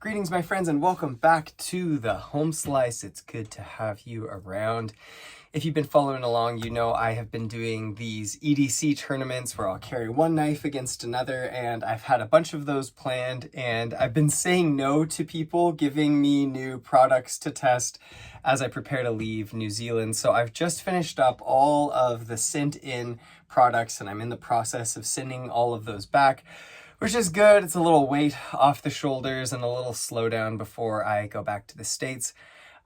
Greetings, my friends, and welcome back to the Home Slice. It's good to have you around. If you've been following along, you know I have been doing these EDC tournaments where I'll carry one knife against another, and I've had a bunch of those planned, and I've been saying no to people giving me new products to test as I prepare to leave New Zealand. So I've just finished up all of the sent-in products, and I'm in the process of sending all of those back, which is good. It's a little weight off the shoulders and a little slowdown before I go back to the States.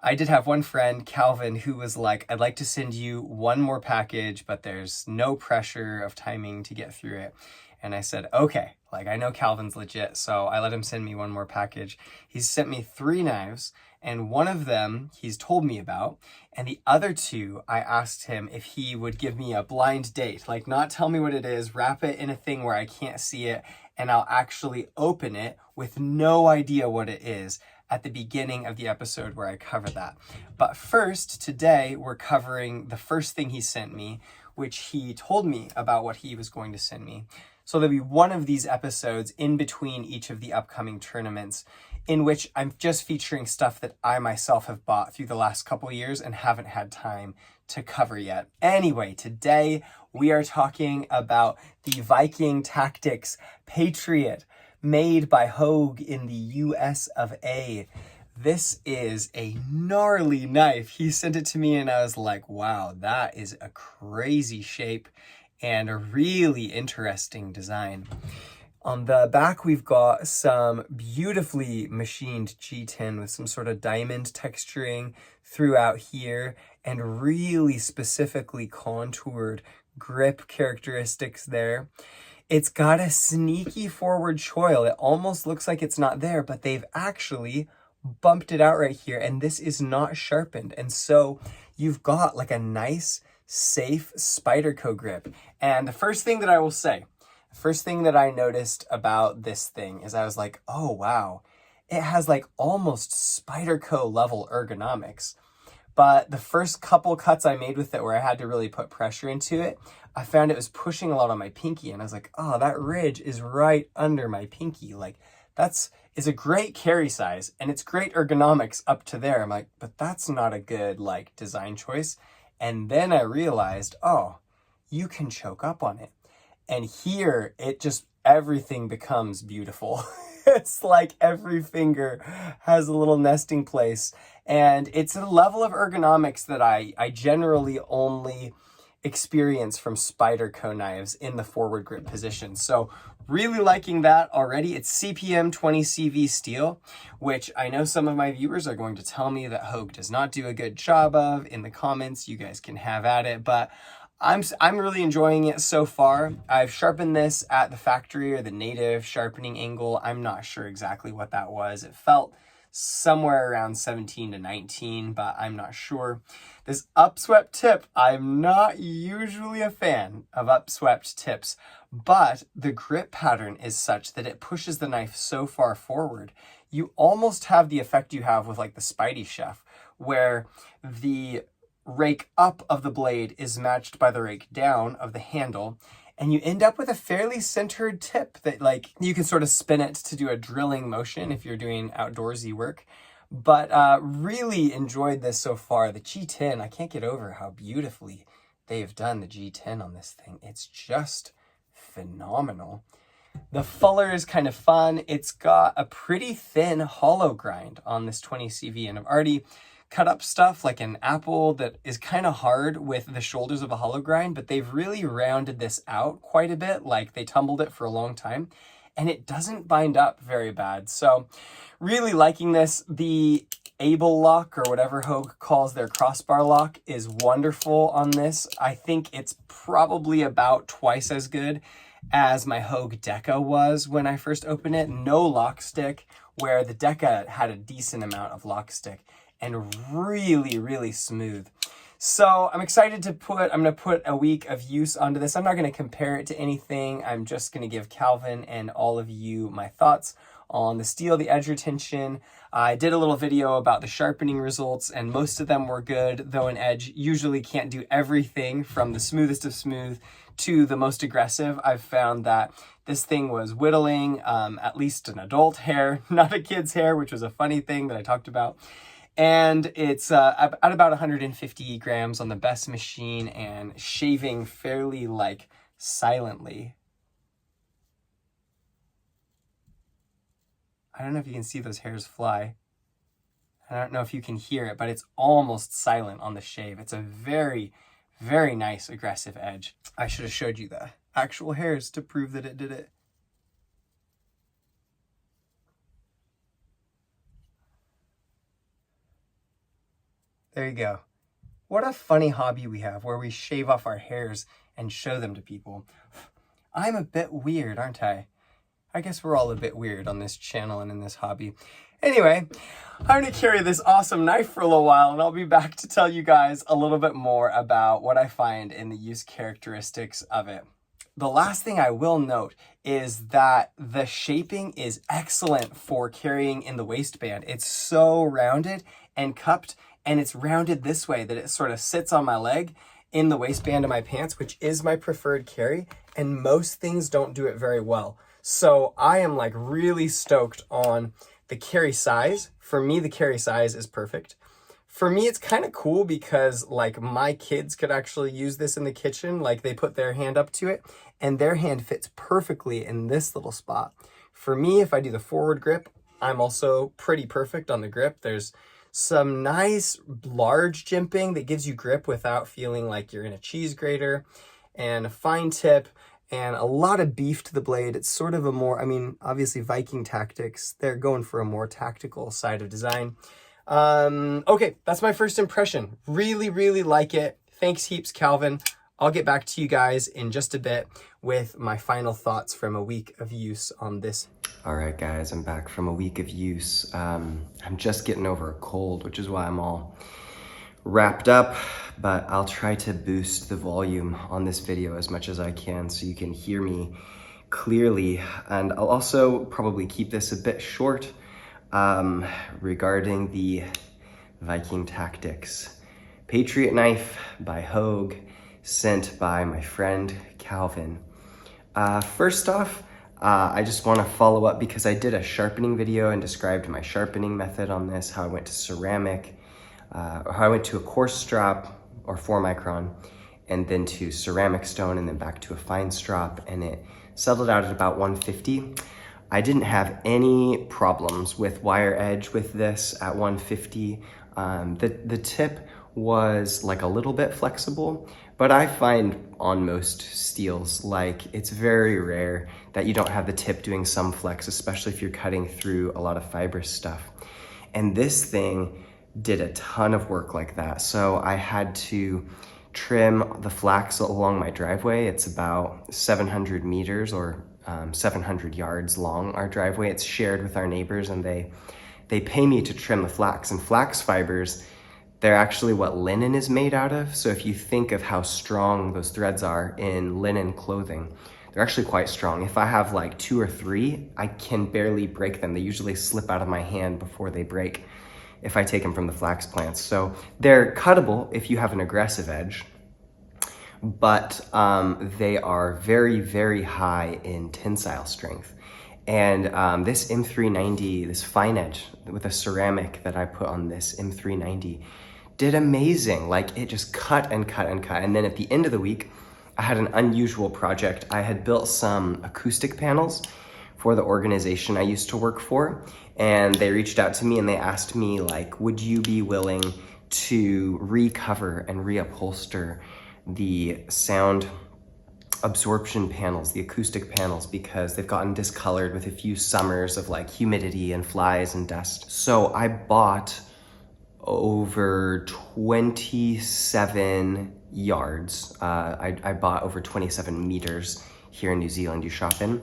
I did have one friend, Calvin, who was like, I'd like to send you one more package, but there's no pressure of timing to get through it. And I said, okay, I know Calvin's legit. So I let him send me one more package. He's sent me 3 knives, and one of them he's told me about. And the other 2, I asked him if he would give me a blind date, not tell me what it is, wrap it in a thing where I can't see it, and I'll actually open it with no idea what it is at the beginning of the episode where I cover that. But first, today, we're covering the first thing he sent me, which he told me about what he was going to send me. So there'll be one of these episodes in between each of the upcoming tournaments in which I'm just featuring stuff that I myself have bought through the last couple years and haven't had time to cover yet. Anyway, today we are talking about the Viking Tactics Patriot, made by Hogue in the US of A. This is a gnarly knife. He sent it to me and I was like, wow, that is a crazy shape and a really interesting design. On the back, we've got some beautifully machined G10 with some sort of diamond texturing throughout here and really specifically contoured grip characteristics there. It's got a sneaky forward choil. It almost looks like it's not there, but they've actually bumped it out right here, and this is not sharpened. And so you've got a nice, safe Spyderco grip. And the first thing that I will say, the first thing that I noticed about this thing is I was like, oh wow, it has almost Spyderco level ergonomics. But the first couple cuts I made with it where I had to really put pressure into it, I found it was pushing a lot on my pinky, and I was like, oh, that ridge is right under my pinky. It's a great carry size and it's great ergonomics up to there. I'm like, but that's not a good design choice. And then I realized, oh, you can choke up on it. And here everything becomes beautiful. It's like every finger has a little nesting place. And it's a level of ergonomics that I generally only experience from Spyderco knives in the forward grip position. So really liking that already. It's CPM 20CV steel, which I know some of my viewers are going to tell me that Hogue does not do a good job of. In the comments, you guys can have at it, but I'm really enjoying it so far. I've sharpened this at the factory or the native sharpening angle. I'm not sure exactly what that was. It felt somewhere around 17 to 19, but I'm not sure. This upswept tip, I'm not usually a fan of upswept tips, but the grip pattern is such that it pushes the knife so far forward. You almost have the effect you have with the Spidey Chef, where the rake up of the blade is matched by the rake down of the handle, and you end up with a fairly centered tip that you can sort of spin it to do a drilling motion if you're doing outdoorsy work. But really enjoyed this so far. The G10, I can't get over how beautifully they've done the G10 on this thing. It's just phenomenal. The fuller is kind of fun. It's got a pretty thin hollow grind on this 20CV, and I've already cut up stuff like an apple that is kind of hard with the shoulders of a hollow grind, but they've really rounded this out quite a bit. They tumbled it for a long time, and it doesn't bind up very bad. So really liking this. The Able lock, or whatever Hogue calls their crossbar lock, is wonderful on this. I think it's probably about twice as good as my Hogue Deca was when I first opened it. No lock stick, where the Deca had a decent amount of lock stick, and really, really smooth. So I'm excited to I'm going to put a week of use onto this. I'm not going to compare it to anything. I'm just going to give Calvin and all of you my thoughts on the steel, the edge retention. I did a little video about the sharpening results, and most of them were good, though an edge usually can't do everything from the smoothest of smooth to the most aggressive. I've found that this thing was whittling at least an adult hair, not a kid's hair, which was a funny thing that I talked about. And it's at about 150 grams on the best machine and shaving fairly like silently. I don't know if you can see those hairs fly. I don't know if you can hear it, but it's almost silent on the shave. It's a very, very nice aggressive edge. I should have showed you the actual hairs to prove that it did it. There you go. What a funny hobby we have where we shave off our hairs and show them to people. I'm a bit weird, aren't I? I guess we're all a bit weird on this channel and in this hobby. Anyway, I'm going to carry this awesome knife for a little while, and I'll be back to tell you guys a little bit more about what I find in the use characteristics of it. The last thing I will note is that the shaping is excellent for carrying in the waistband. It's so rounded and cupped, and it's rounded this way that it sort of sits on my leg in the waistband of my pants, which is my preferred carry, and most things don't do it very well. So I am like really stoked on the carry size. For me, the carry size is perfect. For me, it's kind of cool because like my kids could actually use this in the kitchen. Like they put their hand up to it and their hand fits perfectly in this little spot. For me, if I do the forward grip, I'm also pretty perfect on the grip. There's some nice large jimping that gives you grip without feeling like you're in a cheese grater, and a fine tip, and a lot of beef to the blade. It's sort of a more, I mean, obviously Viking tactics, they're going for a more tactical side of design. Okay, that's my first impression. Really, really like it. Thanks heaps, Calvin. I'll get back to you guys in just a bit with my final thoughts from a week of use on this. All right, guys, I'm back from a week of use. I'm just getting over a cold, which is why I'm all wrapped up, but I'll try to boost the volume on this video as much as I can so you can hear me clearly. And I'll also probably keep this a bit short regarding the Viking tactics. Patriot knife by Hogue, sent by my friend Calvin. First off, I just want to follow up because I did a sharpening video and described my sharpening method on this, how I went to ceramic, how I went to a coarse strop or 4 micron, and then to ceramic stone, and then back to a fine strop, and it settled out at about 150. I didn't have any problems with wire edge with this at 150. The tip was like a little bit flexible, but I find on most steels, like it's very rare that you don't have the tip doing some flex, especially if you're cutting through a lot of fibrous stuff. And this thing did a ton of work like that. So I had to trim the flax along my driveway. It's about 700 meters or 700 yards long, our driveway. It's shared with our neighbors, and they pay me to trim the flax. And flax fibers, they're actually what linen is made out of. So if you think of how strong those threads are in linen clothing, they're actually quite strong. If I have like 2 or 3, I can barely break them. They usually slip out of my hand before they break if I take them from the flax plants. So they're cuttable if you have an aggressive edge, but they are very, very high in tensile strength. And this M390, this fine edge with a ceramic that I put on this M390 did amazing. Like it just cut and cut and cut. And then at the end of the week, I had an unusual project. I had built some acoustic panels for the organization I used to work for. And they reached out to me and they asked me, like, would you be willing to recover and reupholster the sound absorption panels, the acoustic panels, because they've gotten discolored with a few summers of like humidity and flies and dust. So I bought over 27 yards. I bought over 27 meters here in New Zealand, you sharpen.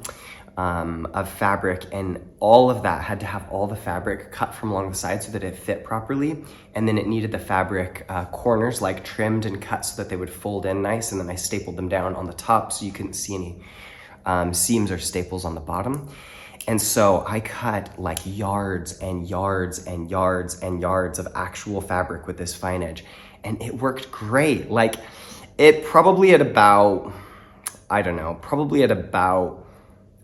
of fabric, and all of that had to have all the fabric cut from along the side so that it fit properly. And then it needed the fabric corners like trimmed and cut so that they would fold in nice. And then I stapled them down on the top so you couldn't see any seams or staples on the bottom. And so I cut like yards and yards and yards and yards of actual fabric with this fine edge, and it worked great. Like it probably at about, I don't know, probably at about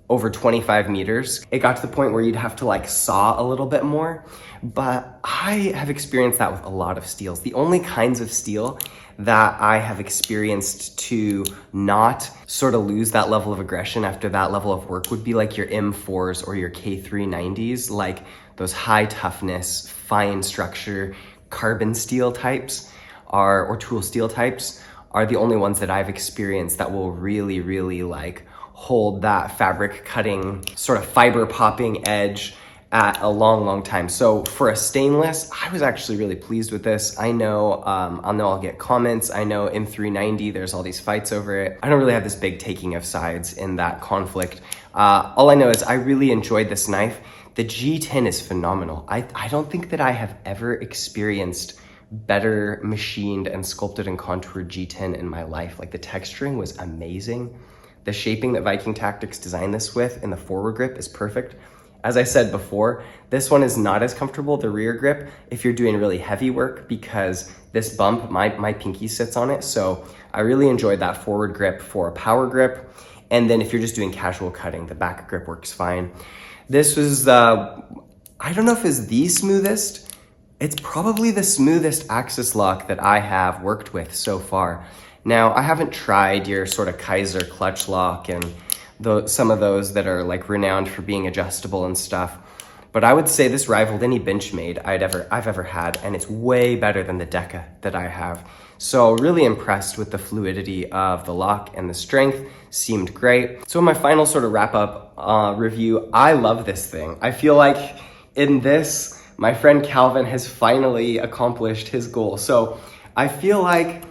over 25 meters. It got to the point where you'd have to like saw a little bit more, but I have experienced that with a lot of steels. The only kinds of steel that I have experienced to not sort of lose that level of aggression after that level of work would be like your M4s or your K390s, like those high toughness, fine structure, carbon steel types or tool steel types are the only ones that I've experienced that will really, really like hold that fabric cutting sort of fiber popping edge at a long, long time. So for a stainless, I was actually really pleased with this. I know I'll get comments. I know M390, there's all these fights over it. I don't really have this big taking of sides in that conflict. All I know is I really enjoyed this knife. The G10 is phenomenal. I don't think that I have ever experienced better machined and sculpted and contoured G10 in my life. Like the texturing was amazing. The shaping that Viking Tactics designed this with in the forward grip is perfect. As I said before, this one is not as comfortable, the rear grip, if you're doing really heavy work, because this bump, my pinky sits on it. So I really enjoyed that forward grip for a power grip. And then if you're just doing casual cutting, the back grip works fine. This was, I don't know if it's the smoothest. It's probably the smoothest axis lock that I have worked with so far. Now, I haven't tried your sort of Kaiser clutch lock and some of those that are like renowned for being adjustable and stuff, but I would say this rivaled any Benchmade I've ever had, and it's way better than the Deca that I have. So really impressed with the fluidity of the lock, and the strength seemed great. So in my final sort of wrap up review, I love this thing. I feel like in this, my friend Calvin has finally accomplished his goal. So I feel like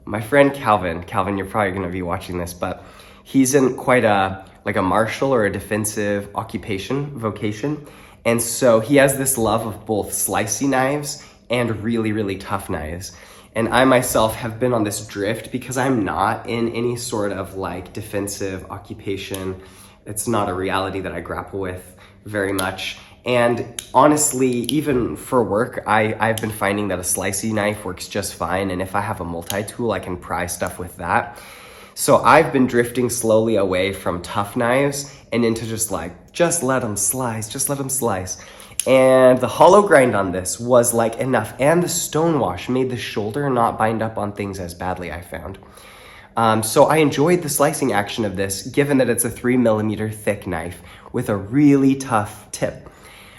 my friend Calvin, you're probably gonna be watching this, but he's in quite a martial or a defensive vocation. And so he has this love of both slicey knives and really, really tough knives. And I myself have been on this drift because I'm not in any sort of like defensive occupation. It's not a reality that I grapple with very much. And honestly, even for work, I've been finding that a slicey knife works just fine. And if I have a multi-tool, I can pry stuff with that. So I've been drifting slowly away from tough knives and into just let them slice, just let them slice. And the hollow grind on this was like enough. And the stonewash made the shoulder not bind up on things as badly, I found. So I enjoyed the slicing action of this, given that it's a 3mm thick knife with a really tough tip.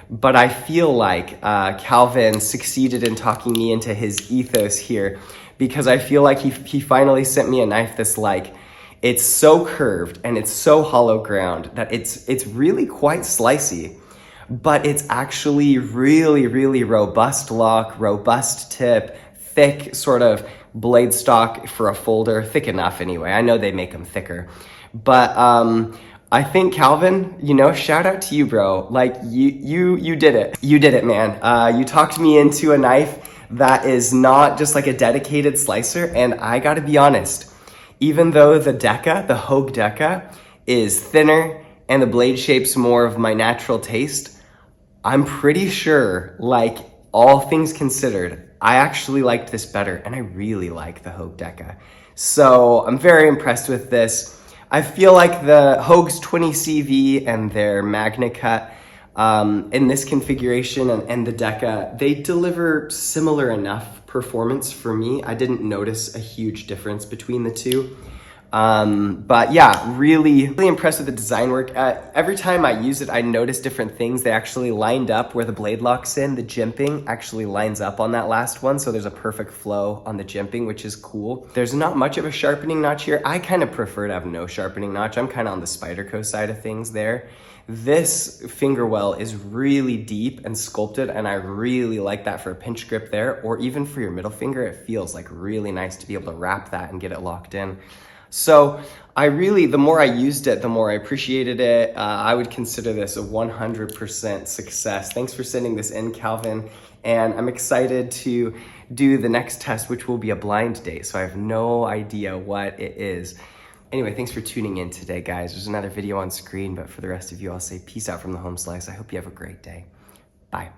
But I feel like Calvin succeeded in talking me into his ethos here, because I feel like he finally sent me a knife that's like, it's so curved and it's so hollow ground that it's really quite slicey, but it's actually really, really robust lock, robust tip, thick sort of blade stock for a folder, thick enough anyway. I know they make them thicker, but I think Calvin, shout out to you, bro. Like you did it. You did it, man. You talked me into a knife that is not just like a dedicated slicer. And I gotta be honest, even though the Hogue Deca is thinner and the blade shape's more of my natural taste, I'm pretty sure, like all things considered, I actually liked this better, and I really like the Hogue Deca. So I'm very impressed with this. I feel like the Hogue's 20CV and their Magna Cut in this configuration and the Deca, they deliver similar enough performance for me. I didn't notice a huge difference between the two. But yeah, really, really impressed with the design work. Every time I use it, I notice different things. They actually lined up where the blade lock's in. The jimping actually lines up on that last one, so there's a perfect flow on the jimping, which is cool. There's not much of a sharpening notch here. I kind of prefer to have no sharpening notch. I'm kind of on the Spyderco side of things there. This finger well is really deep and sculpted, and I really like that for a pinch grip there, or even for your middle finger. It feels like really nice to be able to wrap that and get it locked in. So the more I used it, the more I appreciated it. I would consider this a 100% success. Thanks for sending this in, Calvin. And I'm excited to do the next test, which will be a blind date. So I have no idea what it is. Anyway, thanks for tuning in today, guys. There's another video on screen, but for the rest of you, I'll say peace out from the home slice. I hope you have a great day. Bye.